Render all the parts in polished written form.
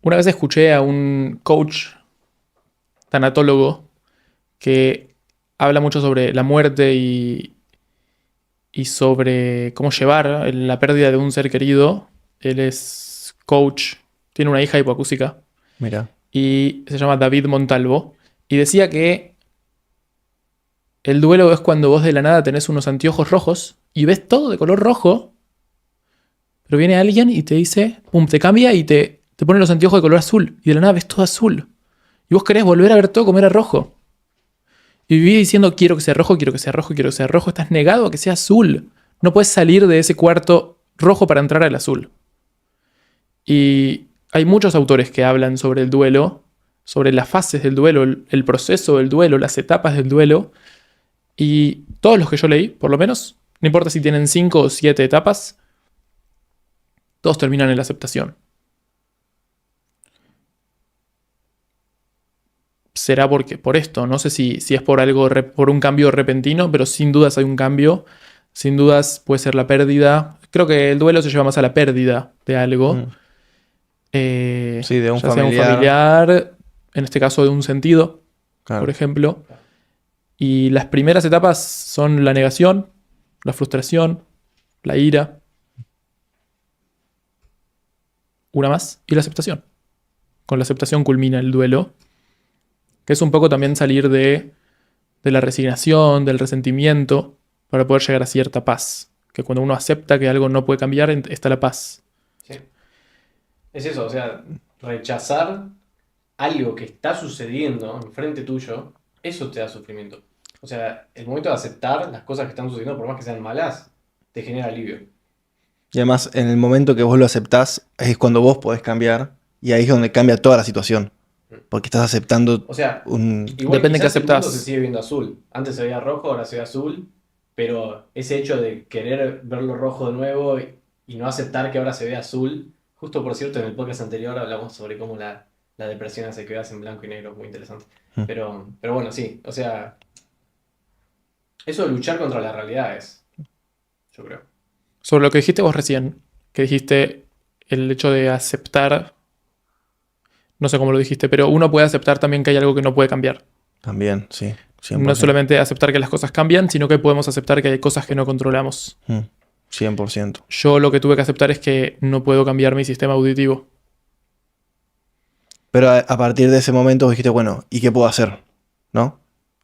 Una vez escuché a un coach tanatólogo que habla mucho sobre la muerte y sobre cómo llevar la pérdida de un ser querido. Él es coach, tiene una hija hipoacústica Mira. y se llama David Montalvo. Y decía que el duelo es cuando vos de la nada tenés unos anteojos rojos y ves todo de color rojo, pero viene alguien y te dice, pum, te cambia y te pone los anteojos de color azul. Y de la nada ves todo azul. Y vos querés volver a ver todo como era rojo. Y vivís diciendo, quiero que sea rojo, quiero que sea rojo, quiero que sea rojo. Estás negado a que sea azul. No puedes salir de ese cuarto rojo para entrar al azul. Y hay muchos autores que hablan sobre el duelo, sobre las fases del duelo, el proceso del duelo, las etapas del duelo. Y todos los que yo leí, por lo menos, no importa si tienen 5 o 7 etapas, todos terminan en la aceptación. Será porque, por esto, no sé si es por algo, por un cambio repentino, pero sin dudas hay un cambio. Sin dudas puede ser la pérdida. Creo que el duelo se lleva más a la pérdida de algo. Mm. Sí, de un Ya sea un familiar. familiar, en este caso de un sentido, por Claro. ejemplo. Y las primeras etapas son la negación, la frustración, la ira, una más, y la aceptación. Con la aceptación culmina el duelo, que es un poco también salir de la resignación, del resentimiento, para poder llegar a cierta paz. Que cuando uno acepta que algo no puede cambiar, está la paz. Sí. Es eso, o sea, rechazar algo que está sucediendo enfrente tuyo, eso te da sufrimiento. O sea, el momento de aceptar las cosas que están sucediendo, por más que sean malas, te genera alivio. Y además, en el momento que vos lo aceptás, es cuando vos podés cambiar. Y ahí es donde cambia toda la situación. Porque estás aceptando O sea, un... igual Depende en qué quizás el mundo se aceptás. sigue viendo azul. Antes se veía rojo, ahora se ve azul. Pero ese hecho de querer verlo rojo de nuevo y no aceptar que ahora se ve azul. Justo por cierto, en el podcast anterior hablamos sobre cómo la depresión hace que veas en blanco y negro. Muy interesante. Mm. Pero bueno, sí. O sea, eso de luchar contra la realidad es, yo creo. Sobre lo que dijiste vos recién, que dijiste el hecho de aceptar, no sé cómo lo dijiste, pero uno puede aceptar también que hay algo que no puede cambiar. También, sí, No 100%. solamente aceptar que las cosas cambian, sino que podemos aceptar que hay cosas que no controlamos. 100%. Yo lo que tuve que aceptar es que no puedo cambiar mi sistema auditivo. Pero a partir de ese momento vos dijiste, bueno, ¿y qué puedo hacer? ¿No?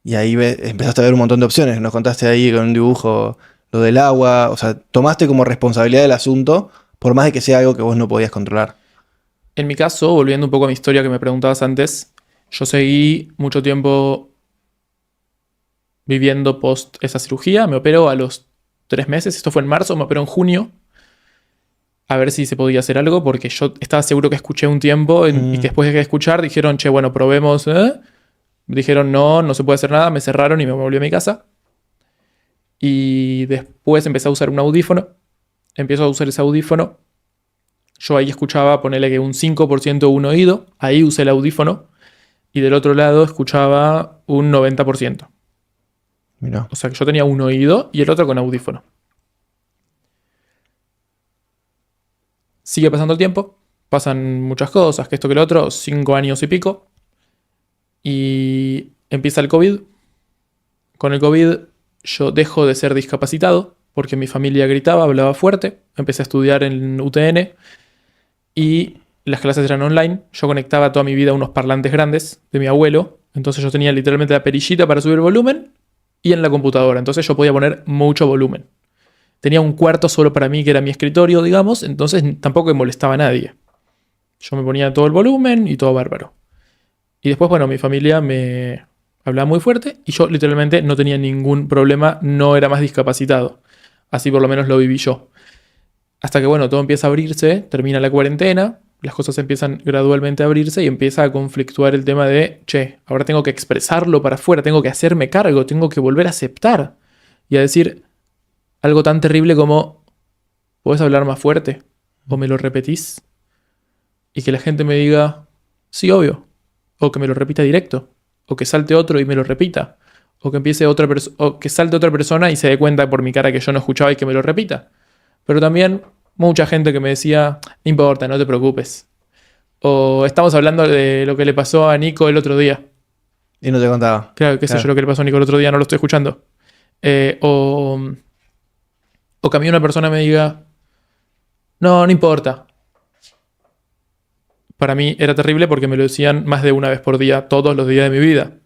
Y ahí empezaste a ver un montón de opciones. Nos contaste ahí con un dibujo lo del agua. O sea, tomaste como responsabilidad del asunto, por más de que sea algo que vos no podías controlar. En mi caso, volviendo un poco a mi historia que me preguntabas antes, yo seguí mucho tiempo viviendo post esa cirugía. Me operó a los 3 meses, esto fue en marzo, me operó en junio, a ver si se podía hacer algo, porque yo estaba seguro que escuché un tiempo y que después de escuchar dijeron, che, bueno, probemos. Dijeron, no, no se puede hacer nada, me cerraron y me volví a mi casa. Y después empecé a usar un audífono, empiezo a usar ese audífono. Yo ahí escuchaba, ponele que un 5% un oído, ahí usé el audífono, y del otro lado escuchaba un 90%. Mirá. O sea que yo tenía un oído y el otro con audífono. Sigue pasando el tiempo, pasan muchas cosas, que esto que lo otro, 5 años y pico. Y empieza el COVID. Con el COVID yo dejo de ser discapacitado porque mi familia gritaba, hablaba fuerte. Empecé a estudiar en UTN y las clases eran online. Yo conectaba toda mi vida a unos parlantes grandes de mi abuelo. Entonces yo tenía literalmente la perillita para subir volumen y en la computadora. Entonces yo podía poner mucho volumen. Tenía un cuarto solo para mí que era mi escritorio, digamos. Entonces tampoco me molestaba a nadie. Yo me ponía todo el volumen y todo bárbaro. Y después, bueno, mi familia me hablaba muy fuerte y yo literalmente no tenía ningún problema, no era más discapacitado. Así por lo menos lo viví yo. Hasta que, bueno, todo empieza a abrirse, termina la cuarentena, las cosas empiezan gradualmente a abrirse y empieza a conflictuar el tema de, che, ahora tengo que expresarlo para afuera, tengo que hacerme cargo, tengo que volver a aceptar y a decir algo tan terrible como, ¿podés hablar más fuerte? ¿O me lo repetís? Y que la gente me diga, sí, obvio. O que me lo repita directo. O que salte otro y me lo repita. O que empiece o que salte otra persona y se dé cuenta por mi cara que yo no escuchaba y que me lo repita. Pero también mucha gente que me decía, no importa, no te preocupes. O estamos hablando de lo que le pasó a Nico el otro día. Y no te contaba. Claro, qué sé Claro. yo lo que le pasó a Nico el otro día, no lo estoy escuchando. O que a mí una persona me diga, no importa. Para mí era terrible porque me lo decían más de una vez por día, todos los días de mi vida.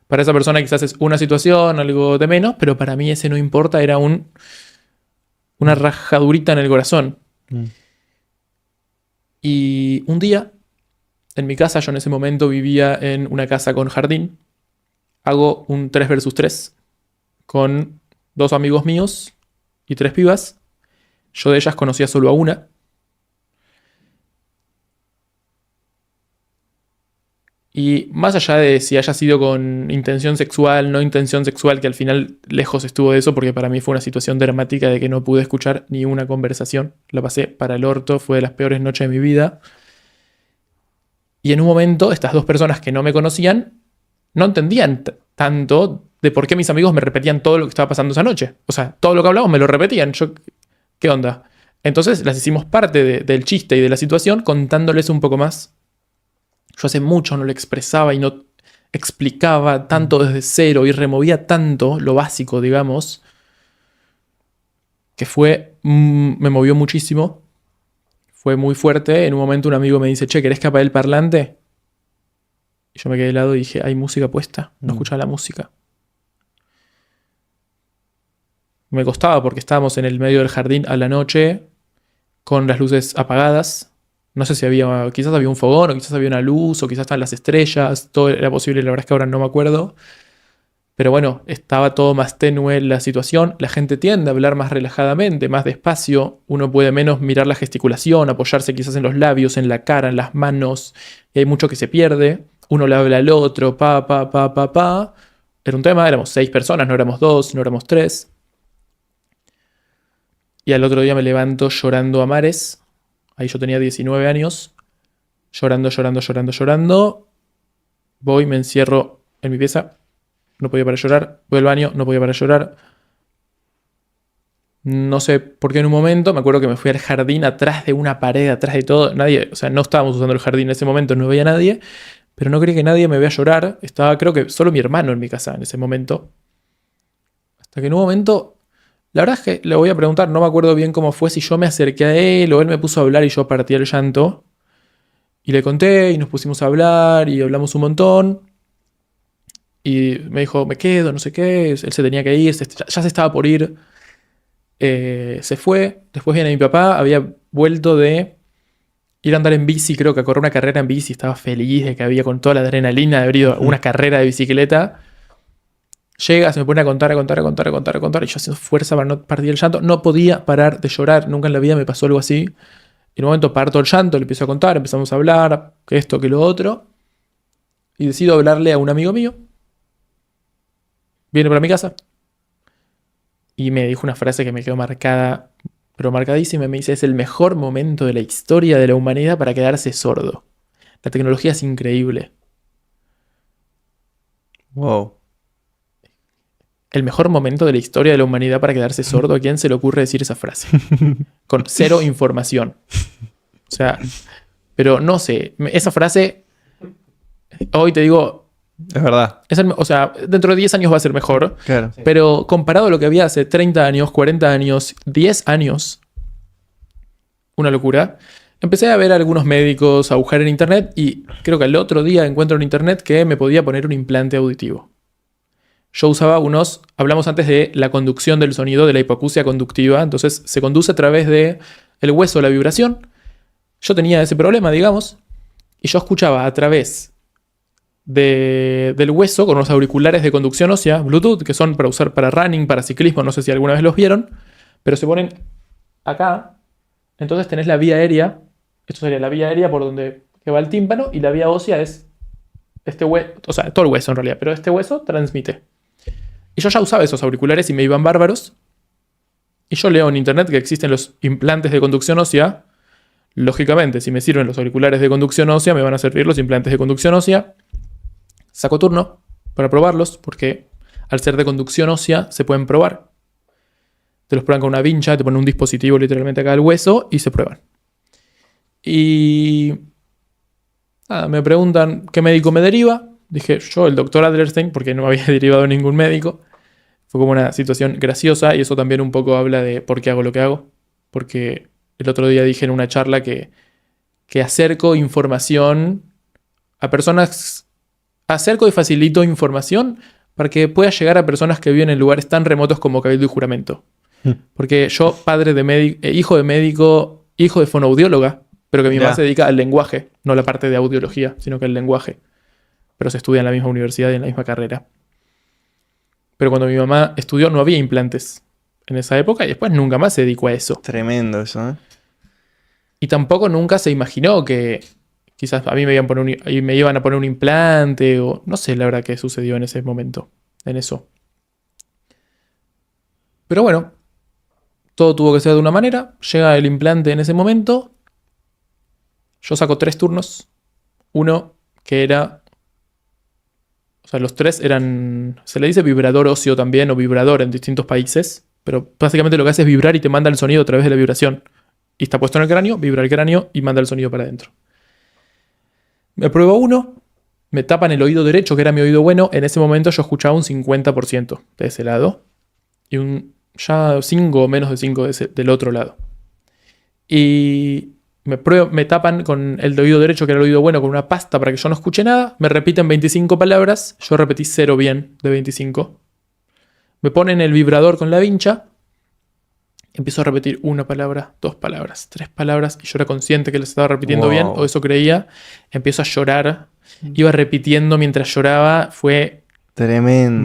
Para esa persona quizás es una situación, algo de menos, pero para mí ese no importa, era una rajadurita en el corazón. Mm. Y un día, en mi casa, yo en ese momento vivía en una casa con jardín, hago un 3 versus 3 con 2 amigos míos y 3 pibas. Yo de ellas conocía solo a una. Y más allá de si haya sido con intención sexual, no intención sexual, que al final lejos estuvo de eso, porque para mí fue una situación dramática de que no pude escuchar ni una conversación. La pasé para el orto, fue de las peores noches de mi vida. Y en un momento, estas 2 personas que no me conocían, no entendían tanto de por qué mis amigos me repetían todo lo que estaba pasando esa noche. O sea, todo lo que hablábamos me lo repetían. Yo, ¿qué onda? Entonces las hicimos parte del chiste y de la situación contándoles un poco más. Yo hace mucho no lo expresaba y no explicaba tanto desde cero y removía tanto lo básico, digamos, que me movió muchísimo. Fue muy fuerte. En un momento un amigo me dice, che, ¿querés que apague el parlante? Y yo me quedé de lado y dije, ¿hay música puesta? No escuchaba la música. Me costaba porque estábamos en el medio del jardín a la noche con las luces apagadas. No sé si quizás había un fogón o quizás había una luz o quizás estaban las estrellas. Todo era posible, la verdad es que ahora no me acuerdo. Pero bueno, estaba todo más tenue la situación. La gente tiende a hablar más relajadamente, más despacio. Uno puede menos mirar la gesticulación, apoyarse quizás en los labios, en la cara, en las manos. Y hay mucho que se pierde. Uno le habla al otro, pa. Era un tema, éramos 6 personas, no éramos 2, no éramos 3. Y al otro día me levanto llorando a mares. Ahí yo tenía 19 años. Llorando. Voy, me encierro en mi pieza. No podía parar de llorar. Voy al baño, no podía parar de llorar. No sé por qué en un momento, me acuerdo que me fui al jardín atrás de una pared, atrás de todo. Nadie, o sea, no estábamos usando el jardín en ese momento, no veía a nadie. Pero no quería que nadie me vea llorar. Estaba, creo que solo mi hermano en mi casa en ese momento. Hasta que en un momento... La verdad es que le voy a preguntar, no me acuerdo bien cómo fue, si yo me acerqué a él o él me puso a hablar y yo partí el llanto. Y le conté y nos pusimos a hablar y hablamos un montón. Y me dijo, me quedo, no sé qué. Él se tenía que ir, ya se estaba por ir. Se fue. Después viene mi papá, había vuelto de ir a andar en bici, creo que a correr una carrera en bici. Estaba feliz de que había con toda la adrenalina de haber ido a una carrera de bicicleta. Llega, se me pone a contar. Y yo haciendo fuerza para no partir el llanto. No podía parar de llorar. Nunca en la vida me pasó algo así. Y en un momento parto el llanto, le empiezo a contar, empezamos a hablar, que esto, que lo otro. Y decido hablarle a un amigo mío. Viene para mi casa. Y me dijo una frase que me quedó marcada, pero marcadísima. Me dice, es el mejor momento de la historia de la humanidad para quedarse sordo. La tecnología es increíble. Wow. El mejor momento de la historia de la humanidad para quedarse sordo. ¿A quién se le ocurre decir esa frase? Con cero información. O sea, pero no sé. Esa frase, hoy te digo, Es verdad. o sea, dentro de 10 años va a ser mejor. Claro. Sí. Pero comparado a lo que había hace 30 años, 40 años, 10 años, una locura. Empecé a ver a algunos médicos, a buscar en internet y creo que al otro día encuentro en internet que me podía poner un implante auditivo. Yo usaba hablamos antes de la conducción del sonido, de la hipoacusia conductiva, entonces se conduce a través de el hueso la vibración. Yo tenía ese problema, digamos, y yo escuchaba a través del hueso con unos auriculares de conducción ósea, Bluetooth, que son para usar para running, para ciclismo, no sé si alguna vez los vieron, pero se ponen acá, entonces tenés la vía aérea, esto sería la vía aérea por donde que va el tímpano, y la vía ósea es este hueso, o sea, todo el hueso en realidad, pero este hueso transmite. Y yo ya usaba esos auriculares y me iban bárbaros. Y yo leo en internet que existen los implantes de conducción ósea. Lógicamente, si me sirven los auriculares de conducción ósea, me van a servir los implantes de conducción ósea. Saco turno para probarlos, porque al ser de conducción ósea se pueden probar. Te los prueban con una vincha, te ponen un dispositivo literalmente acá al hueso y se prueban. Y Nada, me preguntan qué médico me deriva. Dije yo, el doctor Adlerstein, porque no me había derivado ningún médico. Fue como una situación graciosa y eso también un poco habla de por qué hago lo que hago. Porque el otro día dije en una charla que acerco información a personas, acerco y facilito información para que pueda llegar a personas que viven en lugares tan remotos como Cabildo y Juramento. Porque yo, padre de médico, hijo de médico, hijo de fonoaudióloga, pero que mi mamá Ya. se dedica al lenguaje, no la parte de audiología, sino que al lenguaje. Pero se estudia en la misma universidad y en la misma carrera. Pero cuando mi mamá estudió no había implantes en esa época y después nunca más se dedicó a eso. Tremendo eso, ¿eh? Y tampoco nunca se imaginó que quizás a mí me iban a poner un implante o no sé la verdad qué sucedió en ese momento, en eso. Pero bueno, todo tuvo que ser de una manera. Llega el implante en ese momento. Yo saco 3 turnos. Uno que era... O sea, los 3 eran... Se le dice vibrador óseo también o vibrador en distintos países. Pero básicamente lo que hace es vibrar y te manda el sonido a través de la vibración. Y está puesto en el cráneo, vibra el cráneo y manda el sonido para adentro. Me prueba uno. Me tapan el oído derecho, que era mi oído bueno. En ese momento yo escuchaba un 50% de ese lado. Y ya 5 o menos de 5 del otro lado. Y me tapan con el de oído derecho, que era el oído bueno, con una pasta para que yo no escuche nada. Me repiten 25 palabras. Yo repetí 0 bien de 25. Me ponen el vibrador con la vincha. Empiezo a repetir 1 palabra, 2 palabras, 3 palabras. Y yo era consciente que les estaba repitiendo bien, o eso creía. Empiezo a llorar. Iba repitiendo mientras lloraba. Fue Tremendo.